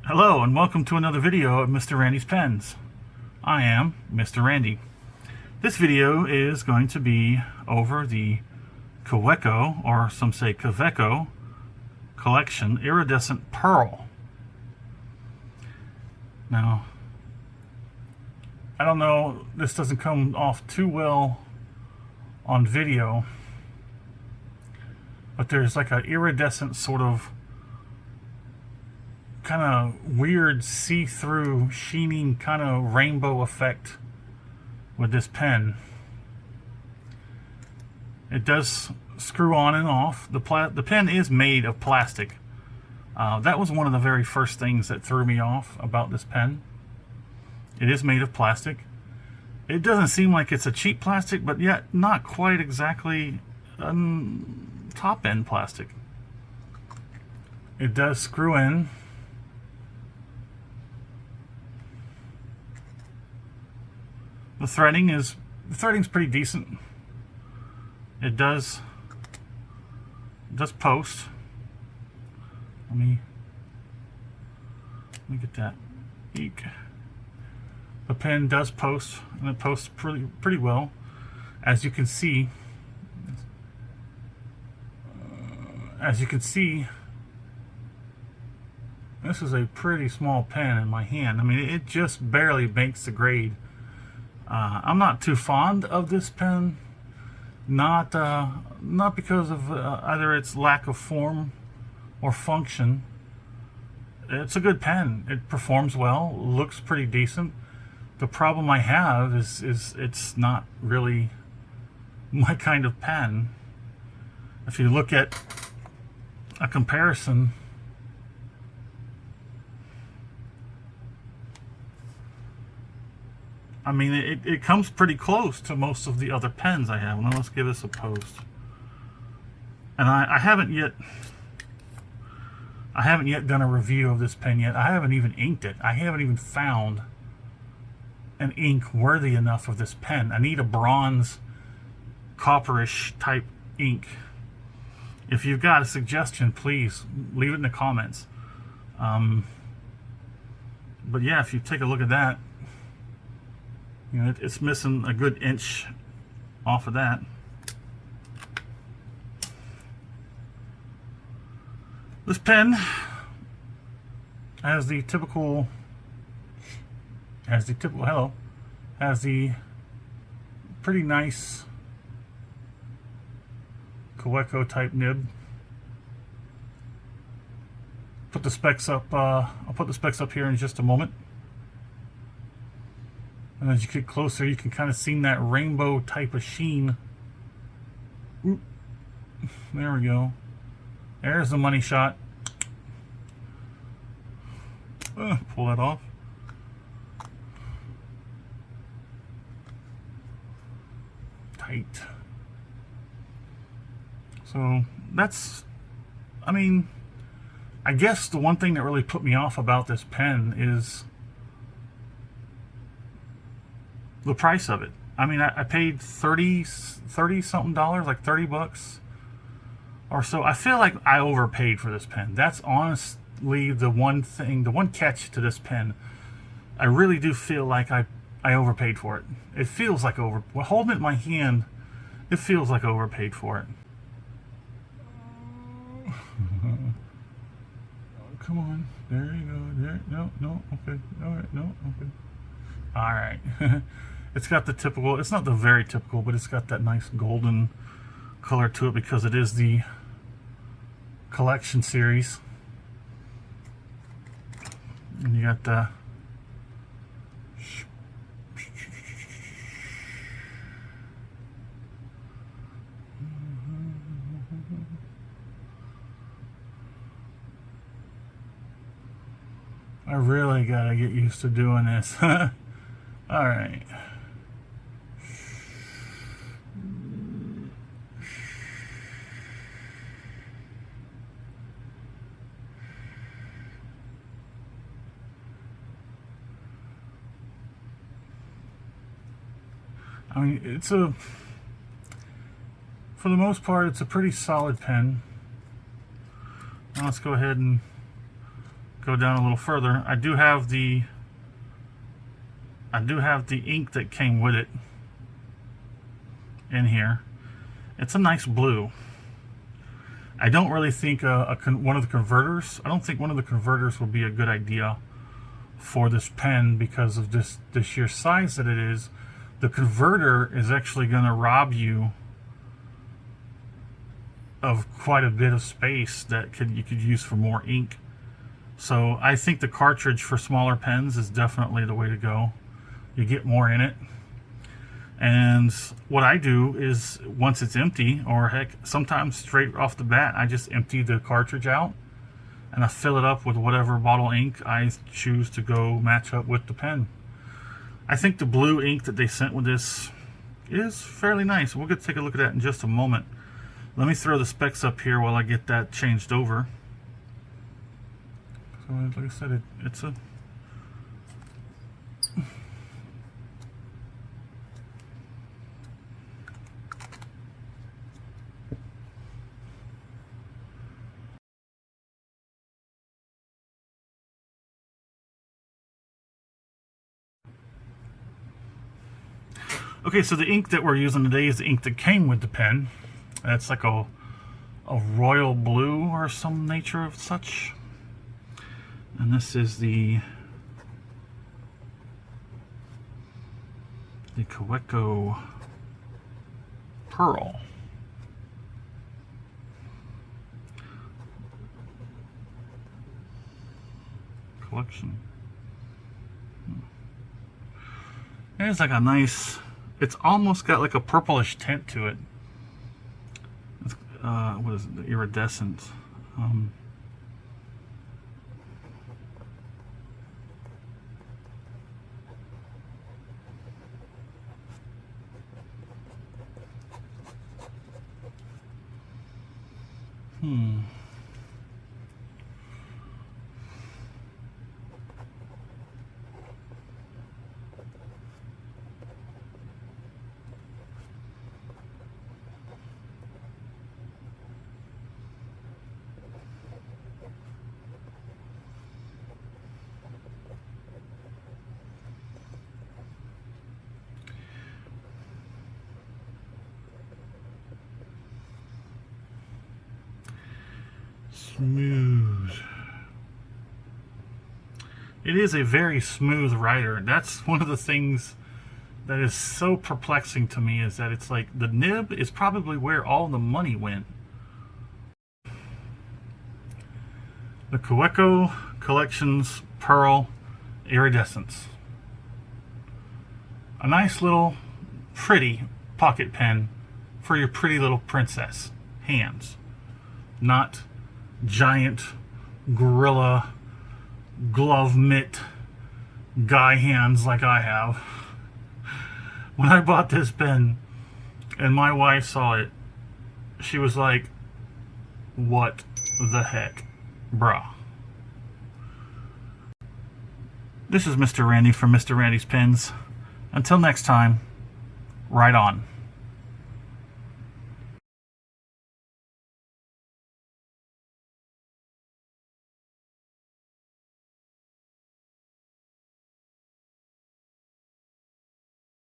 Hello and welcome to another video of Mr. Randy's Pens. I am Mr. Randy. This video is going to be over the Kaweco, or some say Kaweco, collection Iridescent Pearl. Now, I don't know, this doesn't come off too well on video, but there's like an iridescent sort of kind of weird see-through sheening kind of rainbow effect with this pen. It does screw on and off. The pen is made of plastic. That was one of the very first things that threw me off about this pen. It is made of plastic. It doesn't seem like it's a cheap plastic, but yet not quite exactly top-end plastic. It does screw in. The threading's pretty decent. It does post. Let me get that. Eek. The pen does post, and it posts pretty well, as you can see. This is a pretty small pen in my hand. I mean, it just barely makes the grade. I'm not too fond of this pen, not because of either its lack of form or function. It's a good pen. It performs well, looks pretty decent. The problem I have is it's not really my kind of pen. If you look at a comparison, I mean, it comes pretty close to most of the other pens I have. Now let's give this a post. And I haven't yet done a review of this pen yet. I haven't even inked it. I haven't even found an ink worthy enough of this pen. I need a bronze, copperish type ink. If you've got a suggestion, please leave it in the comments. But yeah, if you take a look at that, you know, it's missing a good inch off of that. This pen has the typical pretty nice Kaweco type nib. Put the specs up. I'll put the specs up here in just a moment. And as you get closer, you can kind of see that rainbow type of sheen. Oop. There we go. There's the money shot. Pull that off. Tight. So that's, I mean, I guess the one thing that really put me off about this pen is the price of it. I mean, I paid 30 something dollars, like 30 bucks or so. I feel like I overpaid for this pen. That's honestly the one catch to this pen. I really do feel like I overpaid for it. It feels like holding it in my hand, it feels like I overpaid for it. Come on, there you go. There, no, okay, all right, no, okay, all right. It's got the typical, it's not the very typical, but it's got that nice golden color to it because it is the collection series. And you got the I really gotta get used to doing this. All right. I mean, it's a, for the most part, it's a pretty solid pen. Now let's go ahead and go down a little further. I do have the ink that came with it in here. It's a nice blue. I don't really think one of the converters. I don't think one of the converters would be a good idea for this pen because of the sheer size that it is. The converter is actually going to rob you of quite a bit of space that you could use for more ink. So I think the cartridge for smaller pens is definitely the way to go. You get more in it. And what I do is once it's empty, or heck, sometimes straight off the bat, I just empty the cartridge out and I fill it up with whatever bottle ink I choose to go match up with the pen. I think the blue ink that they sent with this is fairly nice. We'll get to take a look at that in just a moment. Let me throw the specs up here while I get that changed over. So like I said, it's a okay, so the ink that we're using today is the ink that came with the pen. That's like a royal blue or some nature of such. And this is the Kaweco Pearl. Collection. It's like a nice, it's almost got like a purplish tint to it. It's, what is it? The iridescent. Smooth. It is a very smooth writer. That's one of the things that is so perplexing to me, is that it's like the nib is probably where all the money went. The Kaweco Collections Pearl Iridescent. A nice little pretty pocket pen for your pretty little princess hands. Not giant gorilla glove mitt guy hands like I have. When I bought this pen and my wife saw it, she was like, what the heck, bruh. This is Mr. Randy from Mr. Randy's Pens. Until next time, right on.